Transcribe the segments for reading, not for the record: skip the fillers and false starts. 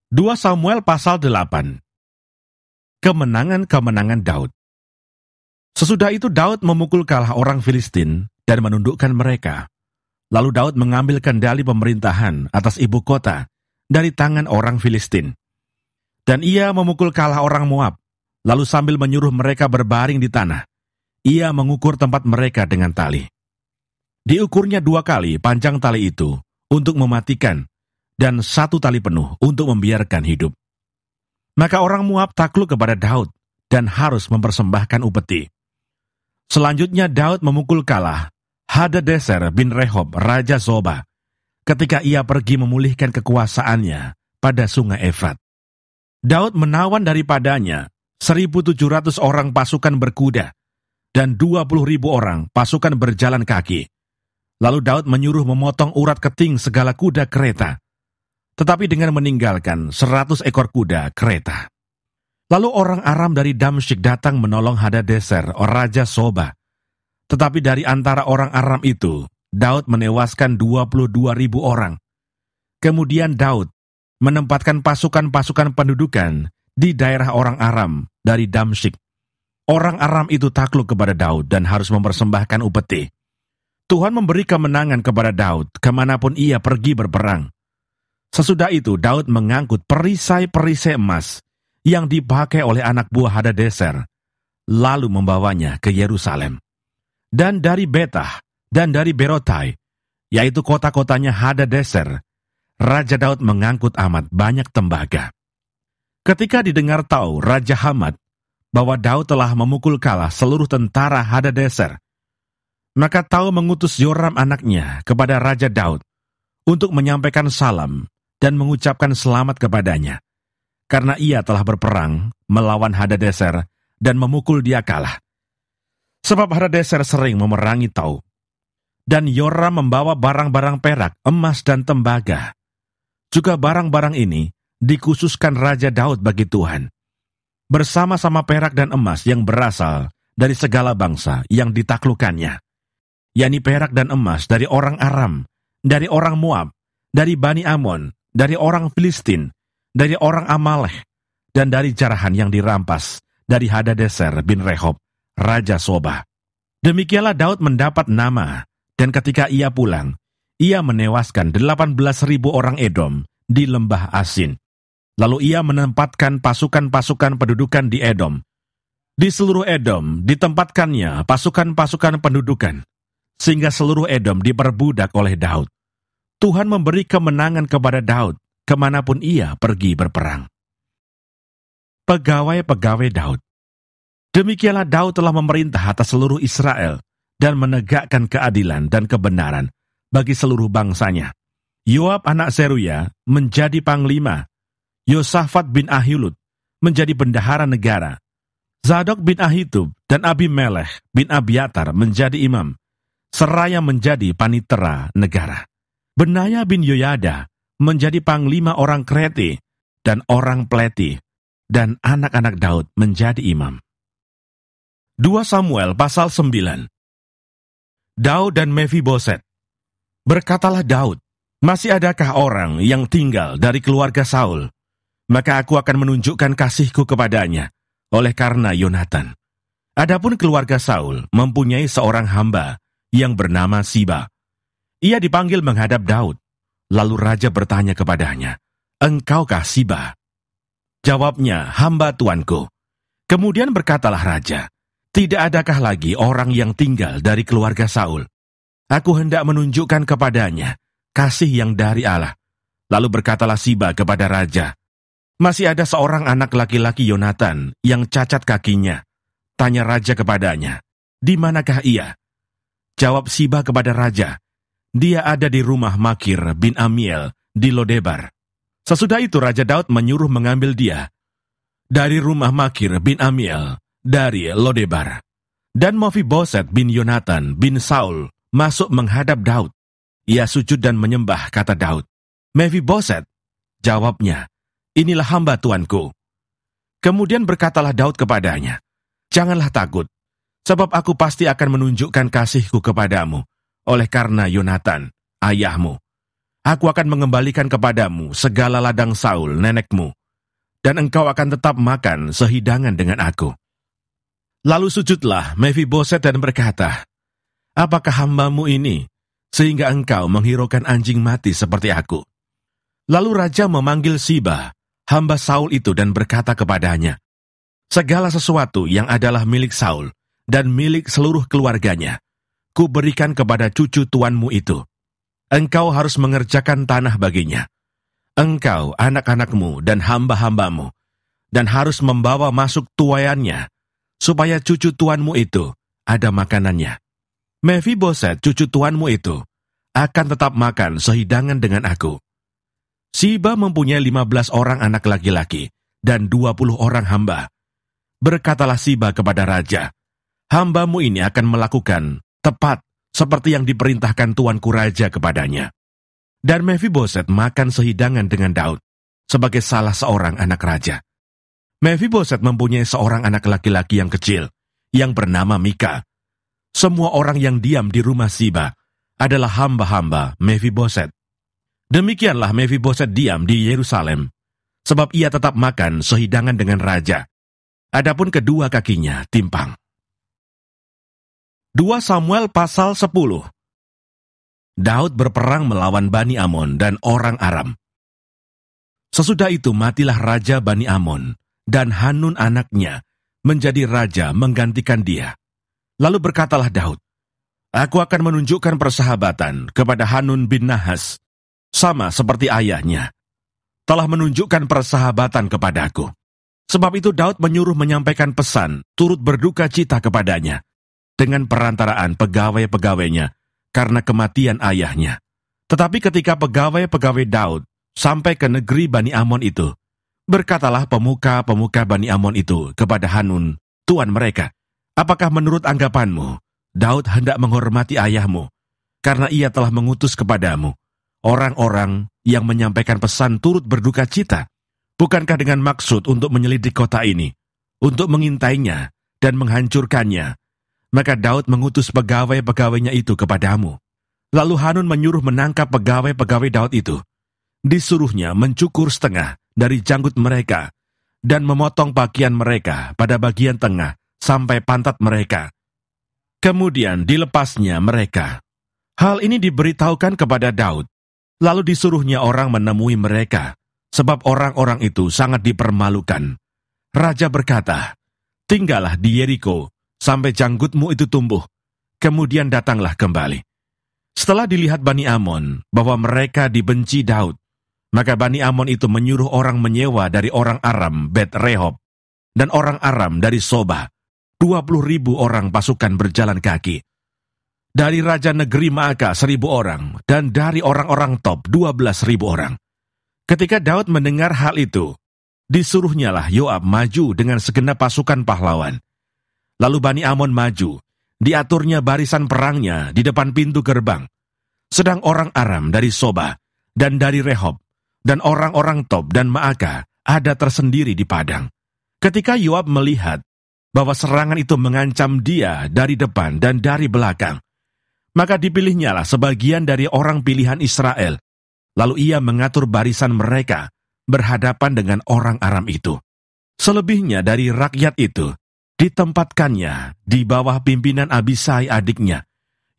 2 Samuel pasal 8. Kemenangan-kemenangan Daud. Sesudah itu Daud memukul kalah orang Filistin dan menundukkan mereka. Lalu Daud mengambil kendali pemerintahan atas ibu kota dari tangan orang Filistin. Dan ia memukul kalah orang Moab, lalu sambil menyuruh mereka berbaring di tanah, ia mengukur tempat mereka dengan tali. Diukurnya 2 kali panjang tali itu untuk mematikan, dan 1 tali penuh untuk membiarkan hidup. Maka orang Moab takluk kepada Daud dan harus mempersembahkan upeti. Selanjutnya Daud memukul kalah Hadadezer bin Rehob, Raja Zoba, ketika ia pergi memulihkan kekuasaannya pada sungai Efrat. Daud menawan daripadanya 1.700 orang pasukan berkuda dan 20.000 orang pasukan berjalan kaki. Lalu Daud menyuruh memotong urat keting segala kuda kereta, tetapi dengan meninggalkan 100 ekor kuda kereta. Lalu orang Aram dari Damsyik datang menolong Hadadezer, Raja Zoba. Tetapi dari antara orang Aram itu, Daud menewaskan 22.000 orang. Kemudian Daud menempatkan pasukan-pasukan pendudukan di daerah orang Aram dari Damsyik. Orang Aram itu takluk kepada Daud dan harus mempersembahkan upeti. Tuhan memberi kemenangan kepada Daud kemanapun ia pergi berperang. Sesudah itu Daud mengangkut perisai-perisai emas yang dipakai oleh anak buah Hadadezer, lalu membawanya ke Yerusalem. Dan dari Betah dan dari Berotai, yaitu kota-kotanya Hadadezer, Raja Daud mengangkut amat banyak tembaga. Ketika didengar tahu Raja Hamat bahwa Daud telah memukul kalah seluruh tentara Hadadezer, maka Tou mengutus Yoram anaknya kepada Raja Daud untuk menyampaikan salam dan mengucapkan selamat kepadanya, karena ia telah berperang melawan Hadadezer dan memukul dia kalah. Sebab Hadadezer sering memerangi Tou. Dan Yoram membawa barang-barang perak, emas, dan tembaga. Juga barang-barang ini dikhususkan Raja Daud bagi Tuhan, bersama-sama perak dan emas yang berasal dari segala bangsa yang ditaklukkannya, yakni perak dan emas dari orang Aram, dari orang Moab, dari Bani Amon, dari orang Filistin, dari orang Amalek, dan dari jarahan yang dirampas dari Hadadezer bin Rehob, Raja Zoba. Demikianlah Daud mendapat nama, dan ketika ia pulang, ia menewaskan 18.000 orang Edom di lembah Asin. Lalu ia menempatkan pasukan-pasukan pendudukan di Edom. Di seluruh Edom ditempatkannya pasukan-pasukan pendudukan, sehingga seluruh Edom diperbudak oleh Daud. Tuhan memberi kemenangan kepada Daud kemanapun ia pergi berperang. Pegawai-pegawai Daud. Demikianlah Daud telah memerintah atas seluruh Israel dan menegakkan keadilan dan kebenaran bagi seluruh bangsanya. Yoab anak Zeruya menjadi panglima, Yosafat bin Ahilud menjadi bendahara negara, Zadok bin Ahitub dan Abimelech bin Abiatar menjadi imam, seraya menjadi panitera negara. Benaya bin Yoyada menjadi panglima orang Kreti dan orang Pleti, dan anak-anak Daud menjadi imam. 2 Samuel pasal 9. Daud dan Mefiboset. Berkatalah Daud, masih adakah orang yang tinggal dari keluarga Saul? Maka aku akan menunjukkan kasihku kepadanya, oleh karena Yonatan. Adapun keluarga Saul mempunyai seorang hamba yang bernama Siba. Ia dipanggil menghadap Daud. Lalu raja bertanya kepadanya, "Engkaukah Siba?" Jawabnya, "Hamba tuanku." Kemudian berkatalah raja, "Tidak adakah lagi orang yang tinggal dari keluarga Saul? Aku hendak menunjukkan kepadanya kasih yang dari Allah." Lalu berkatalah Siba kepada raja, "Masih ada seorang anak laki-laki Yonatan yang cacat kakinya." Tanya raja kepadanya, "Di manakah ia?" Jawab Siba kepada raja, "Dia ada di rumah Makir bin Amiel di Lodebar." Sesudah itu Raja Daud menyuruh mengambil dia dari rumah Makir bin Amiel dari Lodebar. Dan Mefiboset bin Yonatan bin Saul masuk menghadap Daud. Ia sujud dan menyembah, kata Daud. "Mefiboset," jawabnya, "Inilah hamba tuanku." Kemudian berkatalah Daud kepadanya, "Janganlah takut, sebab aku pasti akan menunjukkan kasihku kepadamu, oleh karena Yonatan, ayahmu. aku akan mengembalikan kepadamu segala ladang Saul, nenekmu, dan engkau akan tetap makan sehidangan dengan aku. Lalu sujudlah Mephiboset dan berkata, apakah hambamu ini, sehingga engkau menghiraukan anjing mati seperti aku? Lalu raja memanggil Siba, hamba Saul itu, dan berkata kepadanya, segala sesuatu yang adalah milik Saul dan milik seluruh keluarganya, ku berikan kepada cucu tuanmu itu. Engkau harus mengerjakan tanah baginya. Engkau, anak-anakmu, dan hamba-hambamu, dan harus membawa masuk tuaiannya, supaya cucu tuanmu itu ada makanannya. Mephiboset, cucu tuanmu itu, akan tetap makan sehidangan dengan aku. Siba mempunyai 15 orang anak laki-laki dan 20 orang hamba. Berkatalah Siba kepada raja, hambamu ini akan melakukan tepat seperti yang diperintahkan tuanku raja kepadanya. Dan Mephiboset makan sehidangan dengan Daud sebagai salah seorang anak raja. Mephiboset mempunyai seorang anak laki-laki yang kecil, yang bernama Mika. Semua orang yang diam di rumah Siba adalah hamba-hamba Mephiboset. Demikianlah Mephiboset diam di Yerusalem, sebab ia tetap makan sehidangan dengan raja. Adapun kedua kakinya timpang. 2 Samuel pasal 10. Daud berperang melawan Bani Amon dan orang Aram. Sesudah itu matilah raja Bani Amon, dan Hanun anaknya menjadi raja menggantikan dia. Lalu berkatalah Daud, aku akan menunjukkan persahabatan kepada Hanun bin Nahas, sama seperti ayahnya telah menunjukkan persahabatan kepadaku. Sebab itu Daud menyuruh menyampaikan pesan turut berduka cita kepadanya dengan perantaraan pegawai-pegawainya karena kematian ayahnya. Tetapi ketika pegawai-pegawai Daud sampai ke negeri Bani Amon itu, berkatalah pemuka-pemuka Bani Amon itu kepada Hanun, tuan mereka, apakah menurut anggapanmu, Daud hendak menghormati ayahmu, karena ia telah mengutus kepadamu orang-orang yang menyampaikan pesan turut berduka cita? Bukankah dengan maksud untuk menyelidik kota ini, untuk mengintainya dan menghancurkannya? Maka Daud mengutus pegawai-pegawainya itu kepadamu. Lalu Hanun menyuruh menangkap pegawai-pegawai Daud itu. Disuruhnya mencukur setengah dari janggut mereka dan memotong pakaian mereka pada bagian tengah sampai pantat mereka. Kemudian dilepasnya mereka. Hal ini diberitahukan kepada Daud. Lalu disuruhnya orang menemui mereka, sebab orang-orang itu sangat dipermalukan. Raja berkata, tinggallah di Yeriko sampai janggutmu itu tumbuh, kemudian datanglah kembali. Setelah dilihat Bani Amon bahwa mereka dibenci Daud, maka Bani Amon itu menyuruh orang menyewa dari orang Aram Bet Rehob, dan orang Aram dari Soba, 20.000 orang pasukan berjalan kaki. Dari raja negeri Maaka 1.000 orang, dan dari orang-orang top 12.000 orang. Ketika Daud mendengar hal itu, disuruhnyalah Yoab maju dengan segenap pasukan pahlawan. Lalu Bani Amon maju, diaturnya barisan perangnya di depan pintu gerbang. Sedang orang Aram dari Soba, dan dari Rehob, dan orang-orang top dan Maaka ada tersendiri di padang. Ketika Yoab melihat bahwa serangan itu mengancam dia dari depan dan dari belakang, maka dipilihnyalah sebagian dari orang pilihan Israel. Lalu ia mengatur barisan mereka berhadapan dengan orang Aram itu. Selebihnya dari rakyat itu ditempatkannya di bawah pimpinan Abisai adiknya,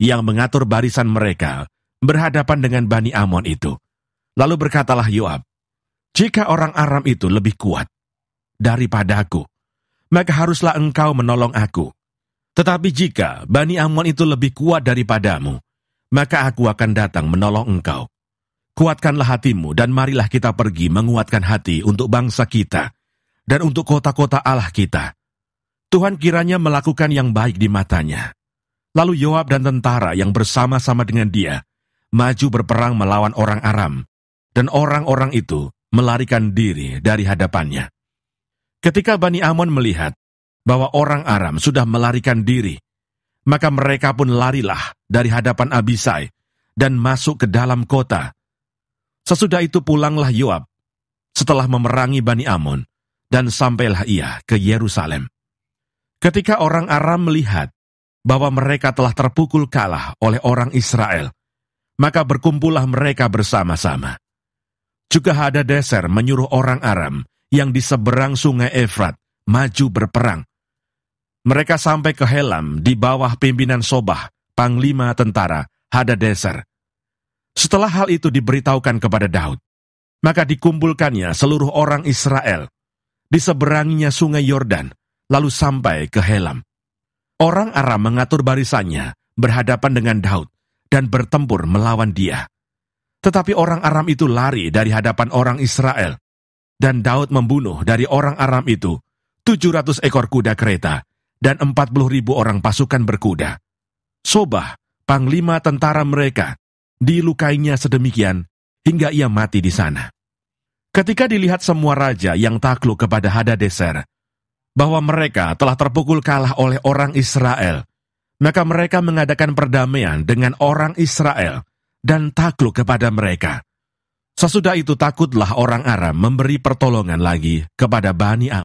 yang mengatur barisan mereka berhadapan dengan Bani Amon itu. Lalu berkatalah Yoab, jika orang Aram itu lebih kuat daripadaku, maka haruslah engkau menolong aku. Tetapi jika Bani Amon itu lebih kuat daripadamu, maka aku akan datang menolong engkau. Kuatkanlah hatimu dan marilah kita pergi menguatkan hati untuk bangsa kita dan untuk kota-kota Allah kita. Tuhan kiranya melakukan yang baik di matanya. Lalu Yoab dan tentara yang bersama-sama dengan dia maju berperang melawan orang Aram, dan orang-orang itu melarikan diri dari hadapannya. Ketika Bani Amon melihat bahwa orang Aram sudah melarikan diri, maka mereka pun larilah dari hadapan Abisai dan masuk ke dalam kota. Sesudah itu pulanglah Yoab setelah memerangi Bani Amon, dan sampailah ia ke Yerusalem. Ketika orang Aram melihat bahwa mereka telah terpukul kalah oleh orang Israel, maka berkumpullah mereka bersama-sama. Juga Hadadezer menyuruh orang Aram yang di seberang sungai Efrat maju berperang. Mereka sampai ke Helam di bawah pimpinan Sobah, panglima tentara Hadadezer. Setelah hal itu diberitahukan kepada Daud, maka dikumpulkannya seluruh orang Israel di seberanginya sungai Yordan, lalu sampai ke Helam. Orang Aram mengatur barisannya berhadapan dengan Daud dan bertempur melawan dia. Tetapi orang Aram itu lari dari hadapan orang Israel, dan Daud membunuh dari orang Aram itu 700 ekor kuda kereta dan 40.000 orang pasukan berkuda. Sobah, panglima tentara mereka, dilukainya sedemikian hingga ia mati di sana. Ketika dilihat semua raja yang takluk kepada Hadadezer, bahwa mereka telah terpukul kalah oleh orang Israel, maka mereka mengadakan perdamaian dengan orang Israel dan takluk kepada mereka. Sesudah itu takutlah orang Aram memberi pertolongan lagi kepada Bani Am.